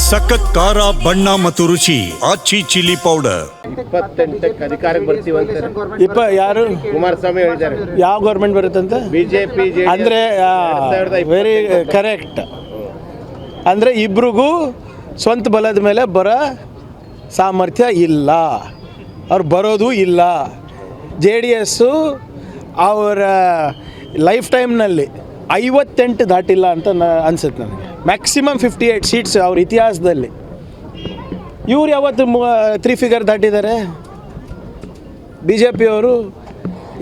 ಸಖತ್ ಖಾರ ಬಣ್ಣ ಮತ್ತು ರುಚಿ ಆಚಿ ಚಿಲ್ಲಿ ಪೌಡರ್ 28ಕ್ಕೆ ಅಧಿಕಾರಕ್ಕೆ ಬರ್ತೀವಿ ಅಂತ ಯಾರು ಕುಮಾರಸ್ವಾಮಿ ಹೇಳಿದ್ದಾರೆ. ಯಾವ ಗೌರ್ಮೆಂಟ್ ಬರುತ್ತಂತ ಬಿಜೆಪಿ ಅಂದರೆ ವೆರಿ ಕರೆಕ್ಟ್. ಅಂದರೆ ಇಬ್ರಿಗೂ ಸ್ವಂತ ಬಲದ ಮೇಲೆ ಬರೋ ಸಾಮರ್ಥ್ಯ ಇಲ್ಲ, ಅವ್ರು ಬರೋದು ಇಲ್ಲ. JDS ಅವರ ಲೈಫ್ ಟೈಮ್ನಲ್ಲಿ 58 ದಾಟಿಲ್ಲ ಅಂತ ಅನ್ಸುತ್ತೆ ನನಗೆ. ಮ್ಯಾಕ್ಸಿಮಮ್ 58 ಸೀಟ್ಸ್ ಅವ್ರ ಇತಿಹಾಸದಲ್ಲಿ. ಇವ್ರು ಯಾವತ್ತು 3 ಫಿಗರ್ ದಾಟಿದ್ದಾರೆ? BJP ಅವರು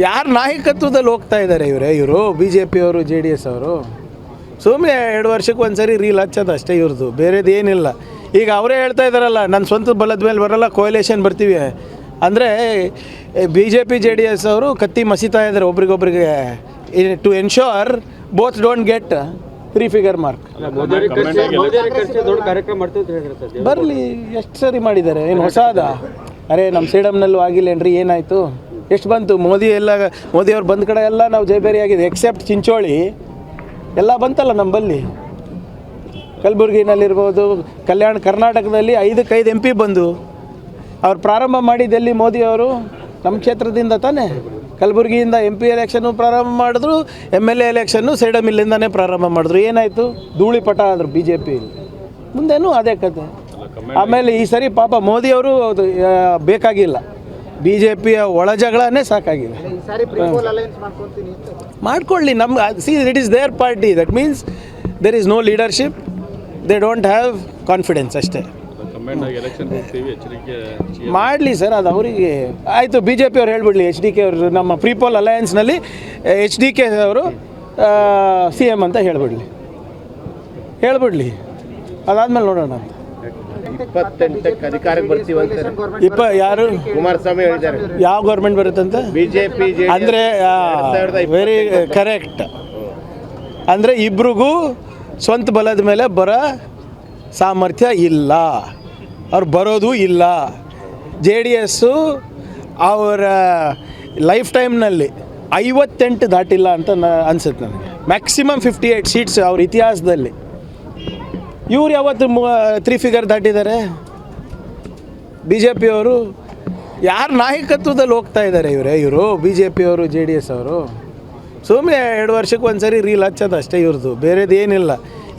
ಯಾರ ನಾಯಕತ್ವದಲ್ಲಿ ಹೋಗ್ತಾ ಇದ್ದಾರೆ ಇವರು BJP ಅವರು JDS ಅವರು ಸುಮ್ಮನೆ 2 ವರ್ಷಕ್ಕೆ ಒಂದು ಸರಿ ರೀಲ್ ಹಚ್ಚೋದು ಅಷ್ಟೇ ಇವ್ರದ್ದು, ಬೇರೆದೇನಿಲ್ಲ. ಈಗ ಅವರೇ ಹೇಳ್ತಾ ಇದ್ದಾರಲ್ಲ, ನನ್ನ ಸ್ವಂತ ಬಲದ ಮೇಲೆ ಬರೋಲ್ಲ, ಕೋಯಲೇಷನ್ ಬರ್ತೀವಿ ಅಂದರೆ BJP JDS ಅವರು ಕತ್ತಿ ಮಸೀತಾ ಇದ್ದಾರೆ ಒಬ್ರಿಗೊಬ್ರಿಗೆ to ensure both don't get 3 figure mark. ಬರಲಿ, ಎಷ್ಟು ಸರಿ ಮಾಡಿದ್ದಾರೆ, ಏನು ಹೊಸಾದ? ಅರೆ ನಮ್ಮ ಸೇಡಮ್ನಲ್ಲೂ ಆಗಿಲ್ಲೇನ್ರಿ, ಏನಾಯಿತು? ಎಷ್ಟು ಬಂತು? ಮೋದಿಯವ್ರು ಬಂದ ಕಡೆ ಎಲ್ಲ ನಾವು ಜೈಬೇರಿಯಾಗಿದೆ, ಎಕ್ಸೆಪ್ಟ್ ಚಿಂಚೋಳಿ ಎಲ್ಲ ಬಂತಲ್ಲ ನಂಬಲ್ಲಿ. ಕಲಬುರಗಿನಲ್ಲಿರ್ಬೋದು, ಕರ್ನಾಟಕದಲ್ಲಿ 5 MP ಬಂದು ಅವ್ರು ಪ್ರಾರಂಭ ಮಾಡಿದ್ದೆಲ್ಲಿ ಮೋದಿಯವರು? ನಮ್ಮ ಕ್ಷೇತ್ರದಿಂದ ತಾನೇ. ಕಲಬುರಗಿಯಿಂದ MP ಎಲೆಕ್ಷನ್ನು ಪ್ರಾರಂಭ ಮಾಡಿದ್ರು, MLA ಎಲೆಕ್ಷನ್ನು ಸೇಡಮಿಲ್ಲಿಂದನೇ ಪ್ರಾರಂಭ ಮಾಡಿದ್ರು. ಏನಾಯಿತು? ಧೂಳಿಪಟ ಆದರು BJP. ಮುಂದೇನು ಅದೇ ಕತೆ. ಆಮೇಲೆ ಈ ಸರಿ ಪಾಪ ಮೋದಿಯವರು ಬೇಕಾಗಿಲ್ಲ, BJPಯ ಒಳ ಜಗಳನೇ ಸಾಕಾಗಿದೆ. ಮಾಡ್ಕೊಳ್ಳಿ, it is there party. That means there is no leadership, they don't have confidence ಅಷ್ಟೇ. ಮಾಡಲಿ ಸರ್, ಅದು ಅವರಿಗೆ ಆಯಿತು. BJP ಅವ್ರು ಹೇಳ್ಬಿಡ್ಲಿ, HDK ಅವರು ನಮ್ಮ ಪ್ರೀಪೋಲ್ ಅಲಯನ್ಸ್ನಲ್ಲಿ HDK ಅವರು CM ಅಂತ ಹೇಳ್ಬಿಡ್ಲಿ, ಅದಾದ್ಮೇಲೆ ನೋಡೋಣ ಅಂತ. 28ಕ್ಕೆ ಅಧಿಕಾರಕ್ಕೆ ಬರ್ತೀವಿ ಅಂತ ಯಾರು? ಕುಮಾರಸ್ವಾಮಿ ಹೇಳಿದ್ದಾರೆ. ಯಾವ ಗೌರ್ಮೆಂಟ್ ಬರುತ್ತಂತ? ಬಿಜೆಪಿ ಅಂದರೆ ವೆರಿ ಕರೆಕ್ಟ್. ಅಂದರೆ ಇಬ್ರಿಗೂ ಸ್ವಂತ ಬಲದ ಮೇಲೆ ಬರೋ ಸಾಮರ್ಥ್ಯ ಇಲ್ಲ, ಅವ್ರು ಬರೋದು ಇಲ್ಲ. JDS ಅವರ ಲೈಫ್ ಟೈಮ್ನಲ್ಲಿ 58 ದಾಟಿಲ್ಲ ಅಂತ ಅನ್ಸುತ್ತೆ ನನಗೆ. ಮ್ಯಾಕ್ಸಿಮಮ್ 58 ಸೀಟ್ಸ್ ಅವ್ರ ಇತಿಹಾಸದಲ್ಲಿ. ಇವ್ರು ಯಾವತ್ತು 3 ಫಿಗರ್ ದಾಟಿದ್ದಾರೆ? BJP ಅವರು ಯಾರ ನಾಯಕತ್ವದಲ್ಲಿ ಹೋಗ್ತಾ ಇದ್ದಾರೆ ಇವರು BJP ಅವರು JDS ಅವರು ಸುಮ್ಮನೆ 2 ವರ್ಷಕ್ಕೆ ಒಂದು ಸರಿ ರೀಲ್ ಹಚ್ಚೋದು ಅಷ್ಟೇ ಇವ್ರದ್ದು, ಬೇರೆದೇನಿಲ್ಲ.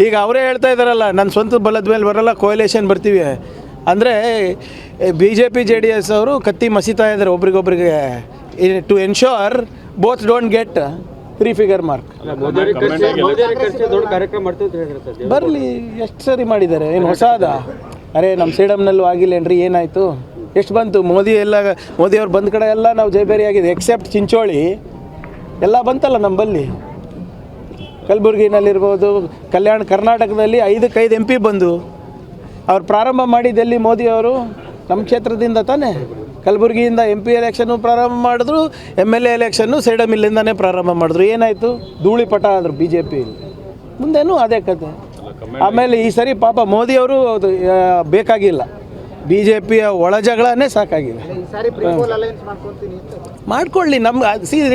ಈಗ ಅವರೇ ಹೇಳ್ತಾ ಇದ್ದಾರಲ್ಲ, ನನ್ನ ಸ್ವಂತ ಬಲದ ಮೇಲೆ ಬರೋಲ್ಲ, ಕೋಯಲೇಷನ್ ಬರ್ತೀವಿ ಅಂದರೆ BJP JDS ಅವರು ಕತ್ತಿ ಮಸೀತಾ ಇದ್ದಾರೆ ಒಬ್ರಿಗೊಬ್ರಿಗೆ to ensure both don't get 3 figure mark. ಬರಲಿ, ಎಷ್ಟು ಸರಿ ಮಾಡಿದ್ದಾರೆ, ಏನು ಹೊಸಾದ? ಅರೆ ನಮ್ಮ ಸೇಡಮ್ನಲ್ಲೂ ಆಗಿಲ್ಲೇನ್ರಿ, ಏನಾಯಿತು? ಎಷ್ಟು ಬಂತು? ಮೋದಿಯವ್ರು ಬಂದ ಕಡೆ ಎಲ್ಲ ನಾವು ಜೈಬೇರಿಯಾಗಿದೆ, ಎಕ್ಸೆಪ್ಟ್ ಚಿಂಚೋಳಿ ಎಲ್ಲ ಬಂತಲ್ಲ ನಂಬಲ್ಲಿ. ಕಲಬುರಗಿನಲ್ಲಿರ್ಬೋದು, ಕರ್ನಾಟಕದಲ್ಲಿ 5 MP ಬಂದು ಅವ್ರು ಪ್ರಾರಂಭ ಮಾಡಿದ್ದೆಲ್ಲಿ ಮೋದಿಯವರು? ನಮ್ಮ ಕ್ಷೇತ್ರದಿಂದ ತಾನೇ. ಕಲಬುರಗಿಯಿಂದ MP ಎಲೆಕ್ಷನ್ನು ಪ್ರಾರಂಭ ಮಾಡಿದ್ರು, MLA ಎಲೆಕ್ಷನ್ನು ಸೇಡಮಿಲ್ಲಿಂದನೇ ಪ್ರಾರಂಭ ಮಾಡಿದ್ರು. ಏನಾಯಿತು? ಧೂಳಿಪಟ ಆದರು BJP. ಮುಂದೇನು ಅದೇ ಕತೆ. ಆಮೇಲೆ ಈ ಸರಿ ಪಾಪ ಮೋದಿಯವರು ಬೇಕಾಗಿಲ್ಲ, BJPಯ ಒಳ ಜಗಳನೇ ಸಾಕಾಗಿದೆ. ಮಾಡ್ಕೊಳ್ಳಿ,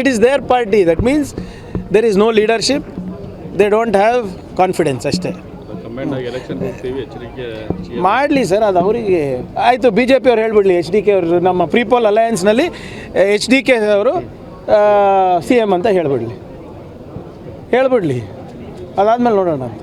it is there party. That means there is no leadership, they don't have confidence ಅಷ್ಟೇ. ಮಾಡಲಿ ಸರ್, ಅದು ಅವರಿಗೆ ಆಯಿತು. BJP ಅವ್ರು ಹೇಳ್ಬಿಡ್ಲಿ, HDK ಅವರು ನಮ್ಮ ಪ್ರೀಪೋಲ್ ಅಲಯನ್ಸ್ನಲ್ಲಿ HDK ಅವರು CM ಅಂತ ಹೇಳ್ಬಿಡ್ಲಿ, ಅದಾದ್ಮೇಲೆ ನೋಡೋಣ ಅಂತ.